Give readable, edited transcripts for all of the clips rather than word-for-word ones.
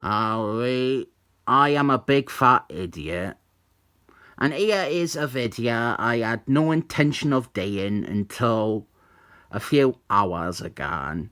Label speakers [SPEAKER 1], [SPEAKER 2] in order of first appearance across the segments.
[SPEAKER 1] Alright, I am a big fat idiot. And here is a video I had no intention of doing until a few hours ago.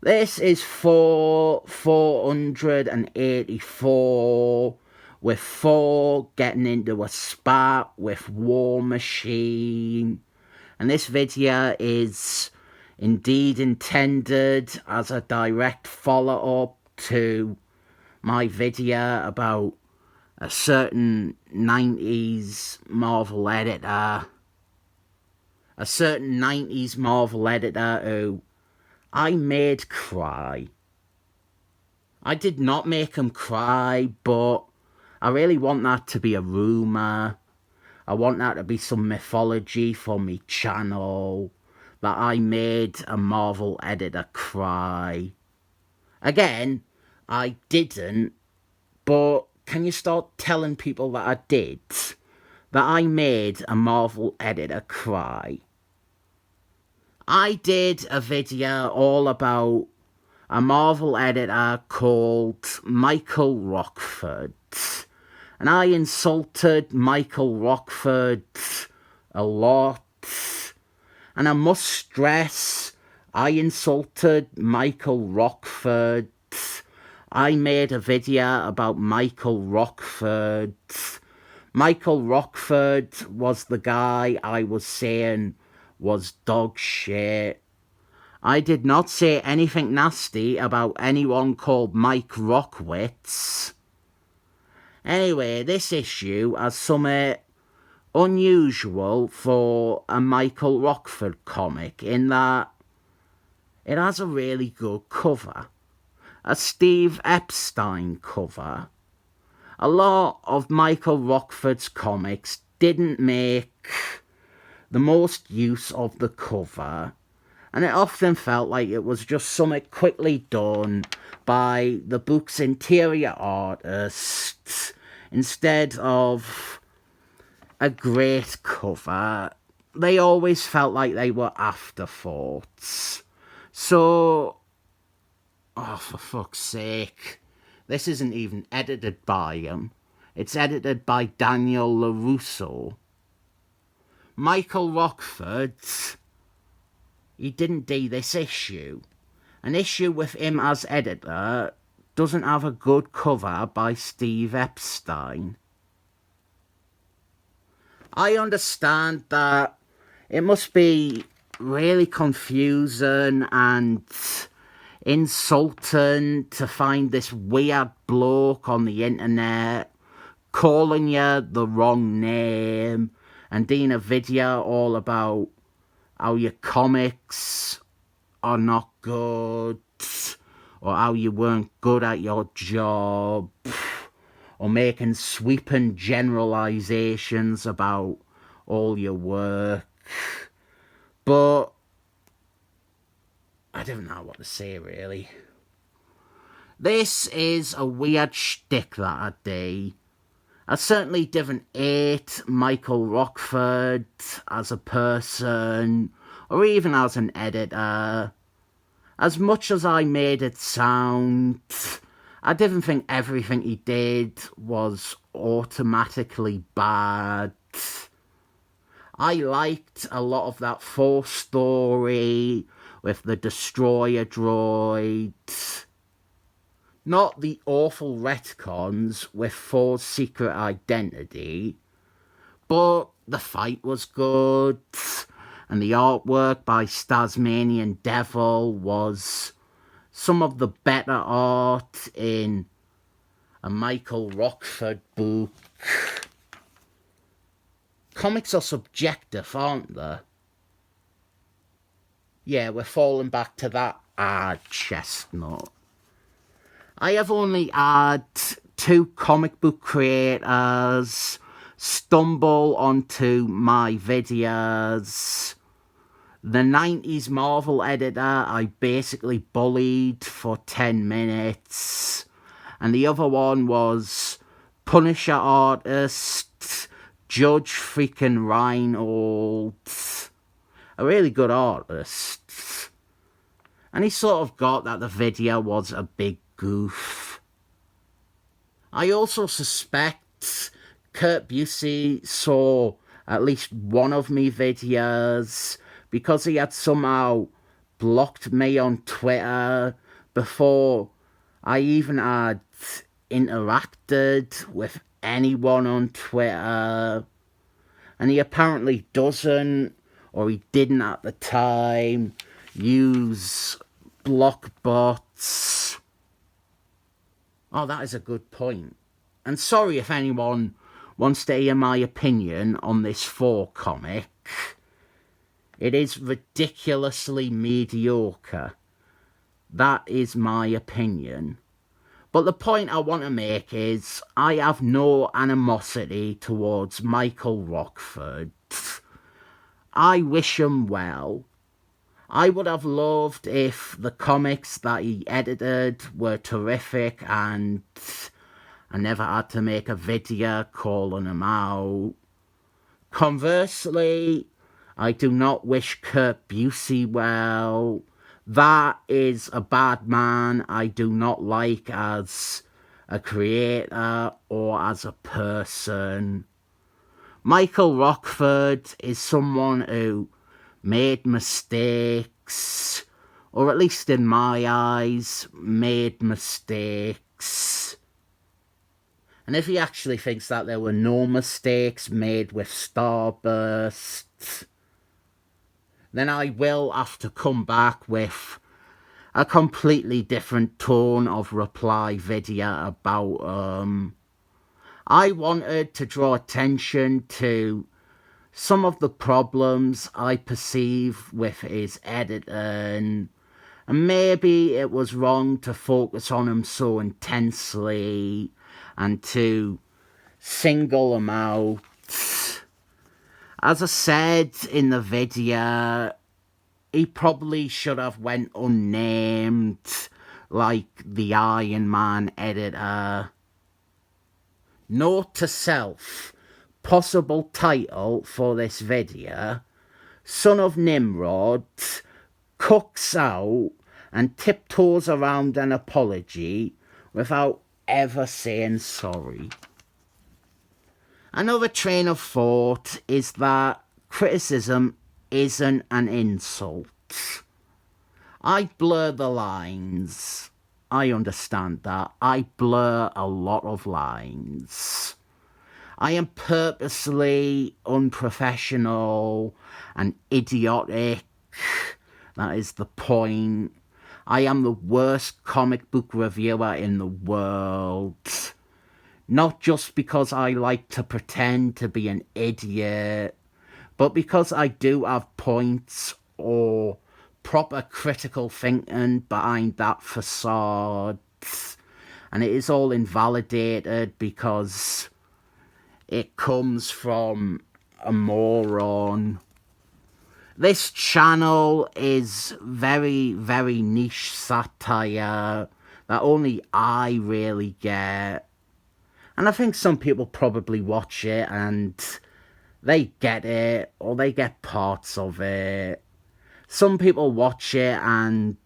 [SPEAKER 1] This is for 484 with Thor getting into a spat with War Machine. And this video is indeed intended as a direct follow-up to my video about a certain 90s Marvel editor. A certain 90s Marvel editor who I made cry. I did not make him cry, but I really want that to be a rumour. I want that to be some mythology for me channel, that I made a Marvel editor cry. Again, I didn't, but can you start telling people that I did? That I made a Marvel editor cry. I did a video all about a Marvel editor called Michael Rockford. And I insulted Michael Rockford a lot. And I must stress, I insulted Michael Rockford. I made a video about Michael Rockford. Michael Rockford was the guy I was saying was dog shit. I did not say anything nasty about anyone called Mike Rockwitz. Anyway, this issue has something unusual for a Michael Rockford comic in that it has a really good cover. A Steve Epstein cover. A lot of Michael Rockford's comics didn't make the most use of the cover, and it often felt like it was just something quickly done by the book's interior artists instead of a great cover. They always felt like they were afterthoughts. So, oh, for fuck's sake, this isn't even edited by him. It's edited by Daniel LaRusso. Michael Rockford, he didn't do this issue. An issue with him as editor doesn't have a good cover by Steve Epstein. I understand that it must be really confusing and insulting to find this weird bloke on the internet calling you the wrong name and doing a video all about how your comics are not good, or how you weren't good at your job, or making sweeping generalizations about all your work. But I don't know what to say, really. This is a weird shtick that I do. I certainly didn't hate Michael Rockford as a person, or even as an editor. As much as I made it sound, I didn't think everything he did was automatically bad. I liked a lot of that Thor story with the Destroyer droid. Not the awful retcons with Thor's secret identity, but the fight was good, and the artwork by Tasmanian Devil was some of the better art in a Michael Rockford book. Comics are subjective, aren't they? Yeah, we're falling back to that chestnut. I have only had two comic book creators stumble onto my videos. The 90s Marvel editor I basically bullied for 10 minutes. And the other one was Punisher artist Judge freaking Reinhold. A really good artist. And he sort of got that the video was a big goof. I also suspect Kurt Busey saw at least one of me videos because he had somehow blocked me on Twitter before I even had interacted with anyone on Twitter. And he apparently doesn't, or he didn't at the time, use block bots. Oh, that is a good point. And sorry if anyone wants to hear my opinion on this Thor comic. It is ridiculously mediocre. That is my opinion. But the point I want to make is I have no animosity towards Michael Rockford. I wish him well. I would have loved if the comics that he edited were terrific and I never had to make a video calling him out. Conversely, I do not wish Kurt Busey well. That is a bad man I do not like as a creator or as a person. Michael Rockford is someone who made mistakes, or at least in my eyes, made mistakes. And if he actually thinks that there were no mistakes made with Starburst, then I will have to come back with a completely different tone of reply video about I wanted to draw attention to some of the problems I perceive with his editing, and maybe it was wrong to focus on him so intensely and to single him out. As I said in the video, he probably should have went unnamed, like the Iron Man editor. Note to self, possible title for this video: Son of Nimrod cooks out and tiptoes around an apology without ever saying sorry. Another train of thought is that criticism isn't an insult. I blur the lines. I understand that. I blur a lot of lines. I am purposely unprofessional and idiotic. That is the point. I am the worst comic book reviewer in the world. Not just because I like to pretend to be an idiot, but because I do have points or proper critical thinking behind that facade. And it is all invalidated because it comes from a moron. This channel is very, very niche satire that only I really get. And I think some people probably watch it and they get it, or they get parts of it. Some people watch it and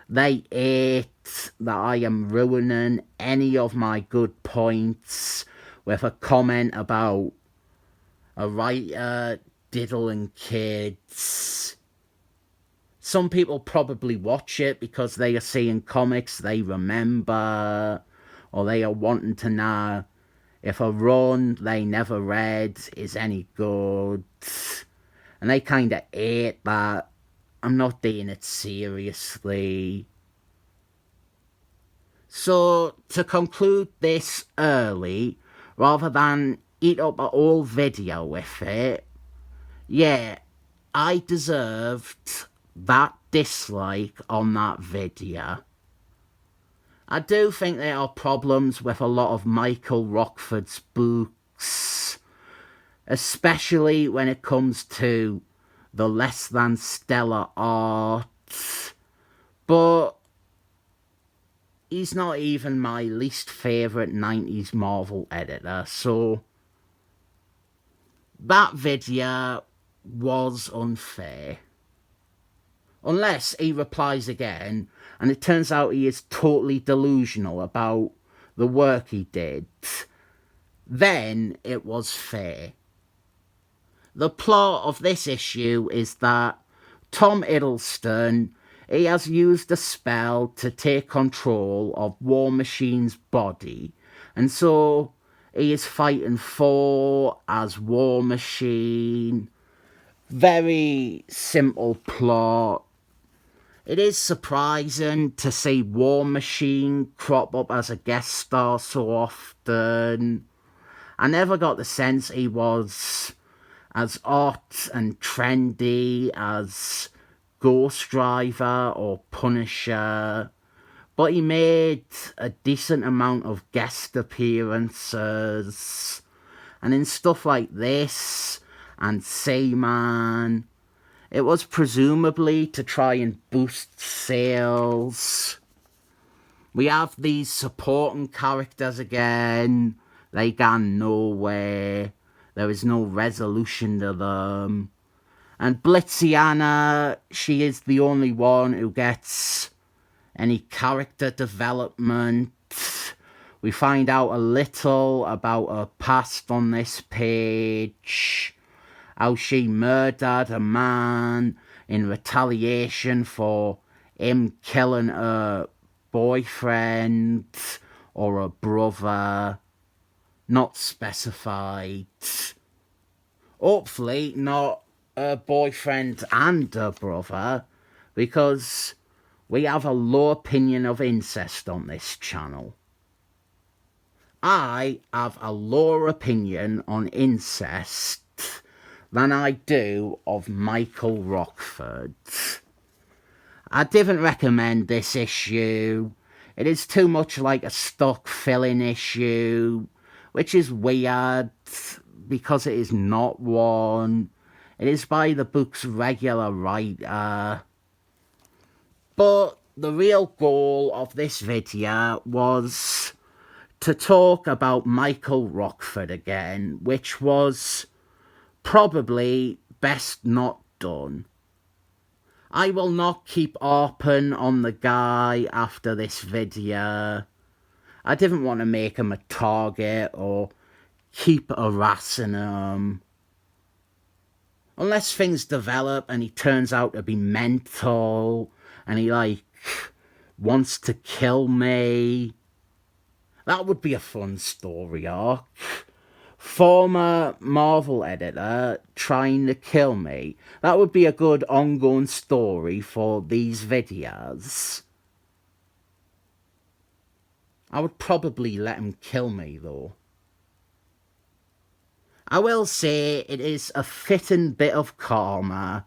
[SPEAKER 1] they hate that I am ruining any of my good points with a comment about a writer diddling kids. Some people probably watch it because they are seeing comics they remember, or they are wanting to know if a run they never read is any good. And they kind of hate that I'm not taking it seriously. So, to conclude this early, rather than eat up a whole video with it, yeah, I deserved that dislike on that video. I do think there are problems with a lot of Michael Rockford's books, especially when it comes to the less than stellar art, but he's not even my least favourite 90s Marvel editor, so that video was unfair. Unless he replies again and it turns out he is totally delusional about the work he did, then it was fair. The plot of this issue is that Tom Hiddleston, he has used a spell to take control of War Machine's body, and so he is fighting Thor as War Machine. Very simple plot. It is surprising to see War Machine crop up as a guest star so often. I never got the sense he was as hot and trendy as Ghost Rider or Punisher, but he made a decent amount of guest appearances, and in stuff like this and Seaman, it was presumably to try and boost sales. We have these supporting characters again. They gone nowhere. There is no resolution to them. And Blitziana, she is the only one who gets any character development. We find out a little about her past on this page. How she murdered a man in retaliation for him killing her boyfriend or a brother. Not specified. Hopefully not her boyfriend and her brother, because we have a low opinion of incest on this channel. I have a lower opinion on incest than I do of Michael Rockford. I didn't recommend this issue. It is too much like a stock fill-in issue, which is weird because it is not one. It is by the book's regular writer. But the real goal of this video was to talk about Michael Rockford again, which was probably best not done. I will not keep harping on the guy after this video. I didn't want to make him a target or keep harassing him. Unless things develop and he turns out to be mental and he wants to kill me. That would be a fun story arc. Former Marvel editor trying to kill me. That would be a good ongoing story for these videos. I would probably let him kill me though. I will say it is a fitting bit of karma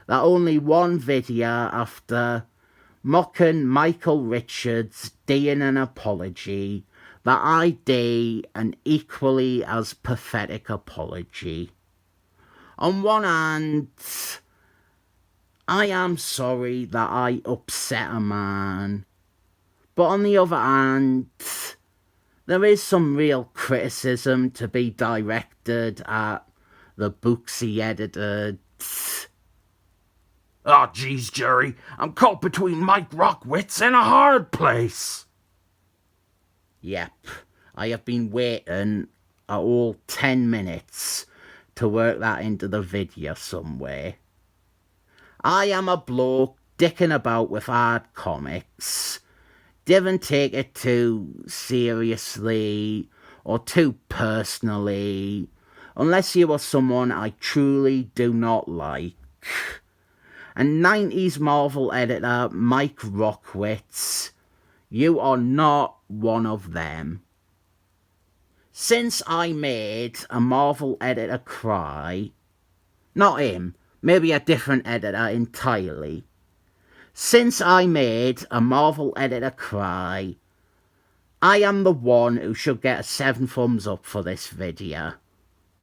[SPEAKER 1] that only one video after mocking Michael Richards doing an apology that I do an equally as pathetic apology. On one hand, I am sorry that I upset a man, but on the other hand, there is some real criticism to be directed at the books he edited.
[SPEAKER 2] Oh, geez, Jerry, I'm caught between Mike Rockwitz and a hard place.
[SPEAKER 1] Yep, I have been waiting a whole 10 minutes to work that into the video somewhere. I am a bloke dicking about with hard comics. Didn't take it too seriously or too personally, unless you are someone I truly do not like. And 90s Marvel editor Mike Rockwitz, you are not one of them. Since I made a Marvel editor cry, not him, maybe a different editor entirely. Since I made a Marvel editor cry, I am the one who should get a 7 thumbs up for this video.